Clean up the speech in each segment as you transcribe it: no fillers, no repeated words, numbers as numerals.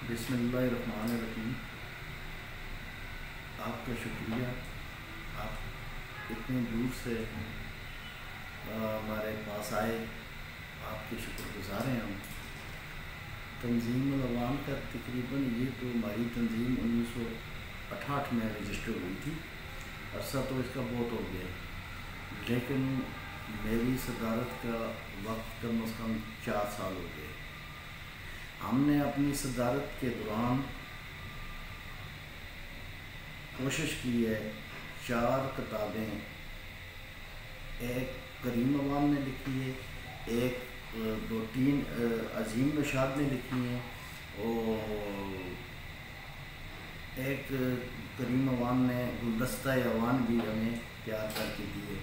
بسم اللہ الرحمن الرحیم۔ آپ کا شکریہ، آپ اتنے دور سے ہمارے پاس آئے، آپ کے شکر گزار ہیں ہم۔ تنظیم العوام کا تقریباً یہ تو ہماری تنظیم 1968 میں رجسٹر ہوئی تھی، عرصہ تو اس کا بہت ہو گیا، لیکن میری صدارت کا وقت کم از کم 4 سال ہو گئے۔ ہم نے اپنی صدارت کے دوران کوشش کی ہے 4 کتابیں، ایک کریم عوام نے لکھی ہے، ایک 2-3 عظیم نشاد نے لکھی ہیں، اور ایک کریم عوام نے گلدستہ عوام بھی ہمیں تیار کر کے دی ہے،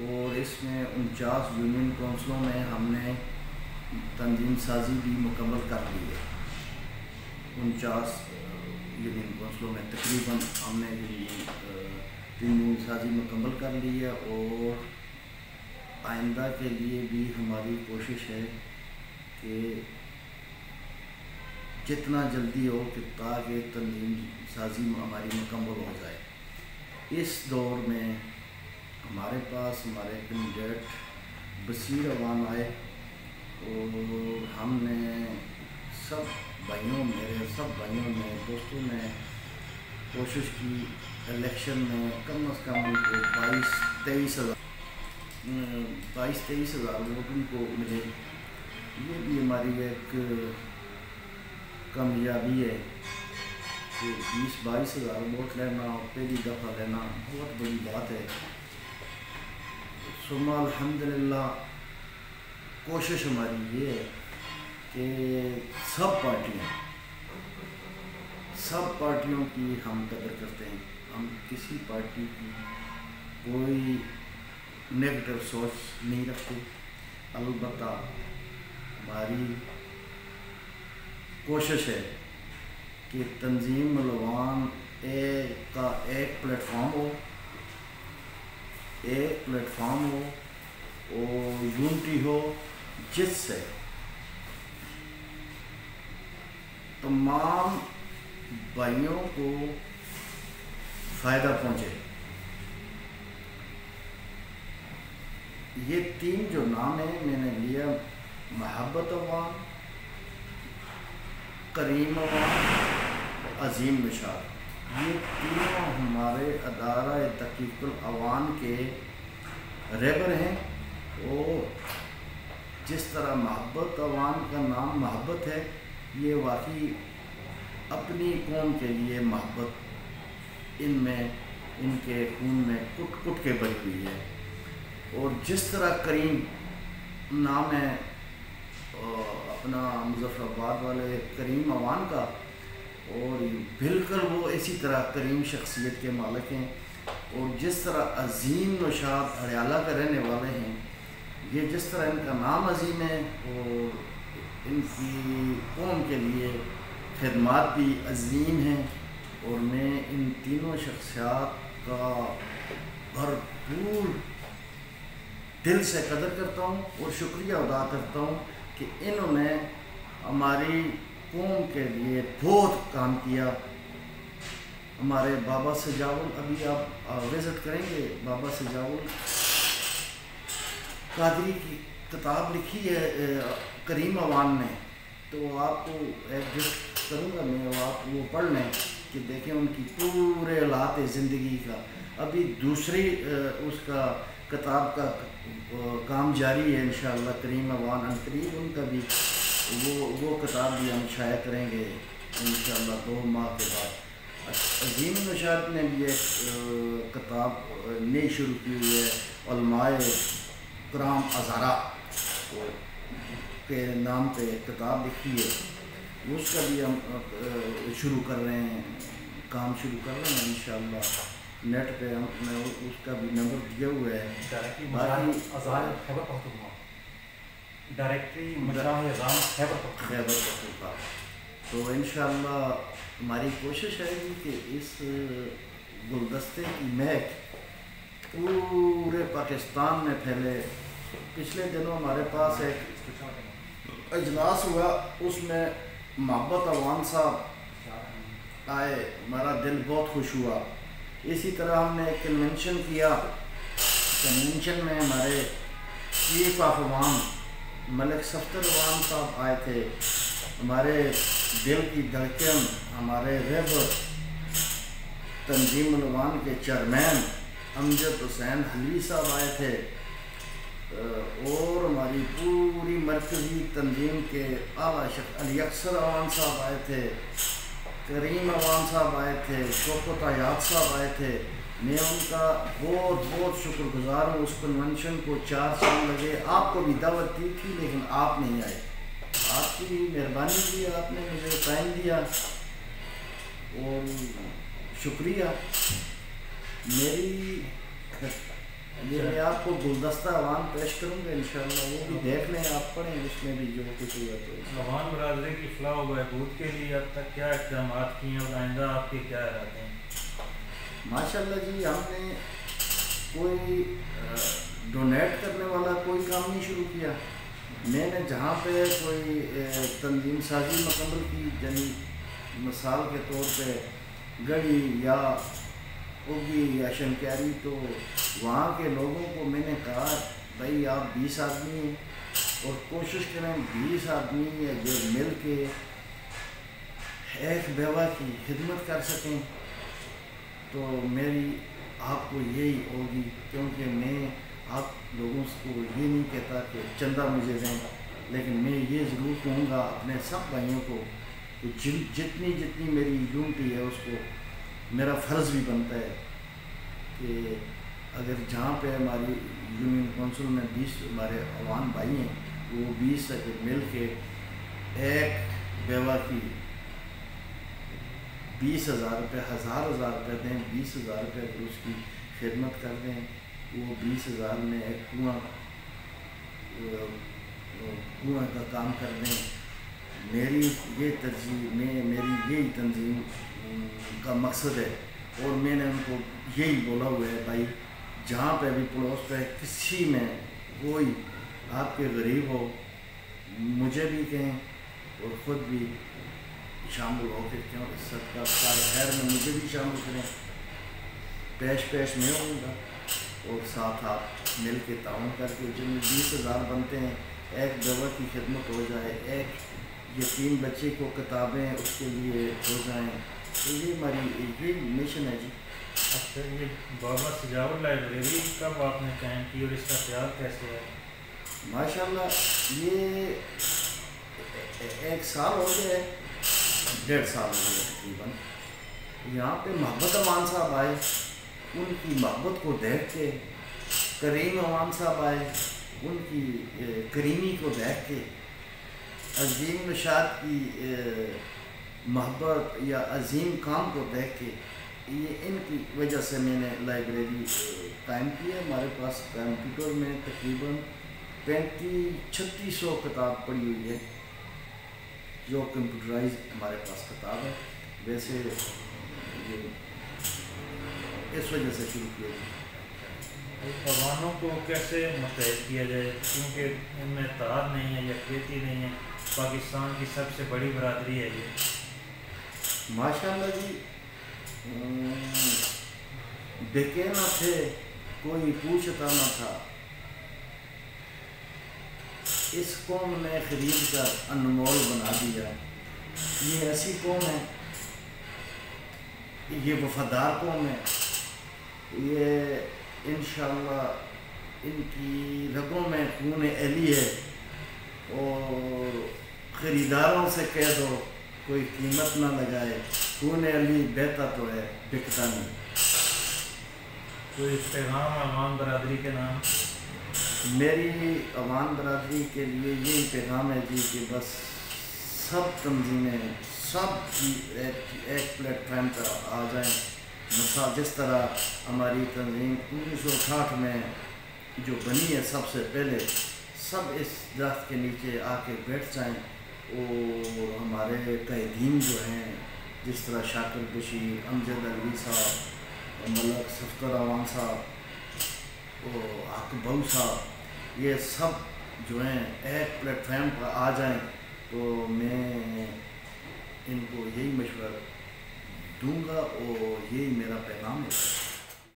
اور اس میں 49 یونین کونسلوں میں ہم نے تنظیم سازی بھی مکمل کر لی ہے۔ 49 یونین کونسلوں میں تقریباً ہم نے یونین سازی مکمل کر لی ہے، اور آئندہ کے لیے بھی ہماری کوشش ہے کہ جتنا جلدی ہو کہ تاکہ تنظیم سازی ہماری مکمل ہو جائے۔ اس دور میں ہمارے پاس ہمارے کینڈیڈیٹ بصیر عوام آئے، اور ہم نے سب بھائیوں نے دوستوں نے کوشش کی الیکشن میں کم از کم ان کو 22-23 ہزار ووٹ ان کو ملے۔ یہ بھی ہماری ایک کامیابی ہے کہ 20-22 ہزار ووٹ لینا، پہلی دفعہ لینا بہت بڑی بات ہے۔ ثم الحمدللہ کوشش ہماری یہ ہے کہ سب پارٹیوں کی ہم قدر کرتے ہیں، ہم کسی پارٹی کی کوئی نیگیٹو سوچ نہیں رکھتے، البتہ ہماری کوشش ہے کہ تنظیم العوام کا ایک پلیٹ فارم ہو اور یونٹی ہو، جس سے تمام بھائیوں کو فائدہ پہنچے۔ یہ 3 جو نام ہیں میں نے لیا، محبت عوام، کریم عوام، عظیم نشاد، یہ تینوں ہمارے ادارہ تحقیق العوام کے رہبر ہیں۔ اور جس طرح محبت عوام کا نام محبت ہے، یہ واقعی اپنی قوم کے لیے محبت ان کے خون میں کٹ کے بھری ہوئی ہے۔ اور جس طرح کریم نام ہے اپنا مظفر آباد والے کریم عوام کا، اور بالکل وہ اسی طرح کریم شخصیت کے مالک ہیں۔ اور جس طرح عظیم نشاد ہریالہ کے رہنے والے ہیں، یہ جس طرح ان کا نام عظیم ہے، اور ان کی قوم کے لیے خدمات بھی عظیم ہیں، اور میں ان تینوں شخصیات کا بھرپور دل سے قدر کرتا ہوں اور شکریہ ادا کرتا ہوں کہ انہوں نے ہماری قوم کے لیے بہت کام کیا۔ ہمارے بابا سجاول، ابھی آپ وزٹ کریں گے، بابا سجاول قادری کی کتاب لکھی ہے کریم عوام نے، تو آپ کو ایڈجسٹ کروں گا میں، آپ وہ پڑھ لیں کہ دیکھیں ان کی پورے حالات زندگی کا۔ ابھی دوسری اس کا کتاب کا کام جاری ہے انشاءاللہ، کریم عوام ان قریب ان کا بھی وہ کتاب بھی ہم شائع کریں گے انشاءاللہ 2 ماہ کے بعد۔ عظیم نشاد نے بھی ایک کتاب نئی شروع کی ہوئی ہے، علماء کرام ہزارہ کے نام پہ کتاب لکھی ہے، اس کا بھی ہم شروع کر رہے ہیں، کام شروع کر رہے ہیں انشاءاللہ۔ نیٹ پہ ہم نے اس کا بھی نمبر دیا ہوا ہے۔ خیبر پختونخوا۔ تو انشاءاللہ ہماری کوشش ہے کہ اس گلدستے کی مہک پورے پاکستان میں پھیلے۔ پچھلے دنوں ہمارے پاس ایک اجلاس ہوا، اس میں محبت عوان صاحب آئے، ہمارا دل بہت خوش ہوا۔ اسی طرح ہم نے ایک کنونشن کیا، کنونشن میں ہمارے چیف آف عوام ملک صفدر عوان صاحب آئے تھے، ہمارے دل کی دھڑکن ہمارے رہبر تنظیم العوان کے چیئرمین امجد حسین حلوی صاحب آئے تھے، اور ہماری پوری مرکزی تنظیم کے اعلیٰ علی اکثر عوان صاحب آئے تھے، کریم عوان صاحب آئے تھے، شوکت حیات صاحب آئے تھے۔ میں ان کا بہت بہت شکر گزار ہوں۔ اس کنونشن کو 4 سال لگے، آپ کو بھی دعوت دی تھی لیکن آپ نہیں آئے، آپ کی مہربانی کی، آپ نے مجھے ٹائم دیا اور شکریہ۔ میں آپ کو گلدستہ عوان پیش کروں گا انشاءاللہ، وہ بھی دیکھ لیں، آپ پڑھیں، اس میں بھی جو کچھ ہوا تو۔ عوان برادری کی فلاح و بہبود کے لیے اب تک کیا اقدامات کیے ہیں اور آئندہ آپ کے کیا ارادے ہیں؟ ماشاءاللہ جی، ہم نے کوئی ڈونیٹ کرنے والا کوئی کام نہیں شروع کیا۔ میں نے جہاں پہ کوئی تنظیم سازی مکمل کی، یعنی مثال کے طور پہ گڑھی یا اوگی یا شنکیاری، تو وہاں کے لوگوں کو میں نے کہا بھائی آپ 20 آدمی ہیں اور کوشش کریں 20 آدمی جو مل کے ایک بیوہ کی خدمت کر سکیں، تو میری آپ کو یہی ہوگی، کیونکہ میں آپ لوگوں کو یہ نہیں کہتا کہ چندہ مجھے دیں، لیکن میں یہ ضرور کہوں گا اپنے سب بھائیوں کو جتنی میری یونٹی ہے اس کو میرا فرض بھی بنتا ہے کہ اگر جہاں پہ ہماری یونین کونسل میں 20 ہمارے عوام بھائی ہیں، وہ 20 اگر مل کے ایک بیوہ کی 20,000 روپے 1,000 روپے دیں، 20,000 روپے اگر اس کی خدمت کر دیں، وہ 20,000 میں ایک کنواں کا کام کر دیں، میری یہ ترجیح، میری یہی تنظیم کا مقصد ہے۔ اور میں نے ان کو یہی بولا ہوا ہے بھائی، جہاں پہ بھی پڑوس پہ کسی میں کوئی آپ کے غریب ہو، مجھے بھی کہیں اور خود بھی شامل ہو کے کیوں اس صدقہ خیر میں مجھے بھی شامل کریں، پیش میں ہوں گا، اور ساتھ آپ مل کے تعاون کر کے جن 20,000 بنتے ہیں، ایک بیوہ کی خدمت ہو جائے، ایک یتیم بچے کو کتابیں اس کے لیے ہو جائیں، تو یہ ہماری یہ مشن ہے جی۔ اچھا، یہ بابا سجاؤ لائبریری کب آپ نے قائم کی اور اس کا خیال کیسے ہے؟ ماشاءاللہ یہ 1 سال ہو گیا ہے، 1.5 سال ہو گیا تقریباً۔ یہاں پہ محبت عوان صاحب آئے، ان کی محبت کو دیکھ کے، کریم عوان صاحب آئے، ان کی کریمی کو دیکھ کے، عظیم نشاط کی محبت یا عظیم کام کو دیکھ کے، یہ ان کی وجہ سے میں نے لائبریری قائم کی ہے۔ ہمارے پاس کمپیوٹر میں تقریباً 3500-3600 کتاب پڑی ہوئی ہے، جو کمپیوٹرائز ہمارے پاس کتاب ہے۔ ویسے یہ اس وجہ سے شروع کیا جائے۔ عوانوں کو کیسے متحد کیا جائے، کیونکہ ان میں اتحاد نہیں ہے، یکجہتی نہیں ہے، پاکستان کی سب سے بڑی برادری ہے یہ۔ ماشاءاللہ جی، ڈکے نہ تھے، کوئی پوچھتا نہ تھا، اس قوم نے خرید کر انمول بنا دیا۔ یہ ایسی قوم ہے، یہ وفادار قوم ہے، یہ انشاءاللہ ان کی رگوں میں خون اہلی ہے، اور خریداروں سے کہہ دو کوئی قیمت نہ لگائے، خون اہلی بہتا تو ہے، بکتا نہیں۔ کوئی پیغام عوام برادری کے نام؟ میری عوام برادری کے لیے یہی پیغام ہے جی کہ بس سب تنظیمیں سب ایک پلیٹ فارم پر آ جائیں، جس طرح ہماری تنظیم 1968 میں جو بنی ہے، سب سے پہلے سب اس درخت کے نیچے آ کے بیٹھ جائیں، اور ہمارے قائدین جو ہیں جس طرح شاکر بشیر، امجد حلوی صاحب، ملک صفدر عوان صاحب اور اکبر صاحب، یہ سب جو ہیں ایک پلیٹ فارم پر آ جائیں، تو میں ان کو یہی مشورہ دوں گا اور یہی میرا پیغام ہے.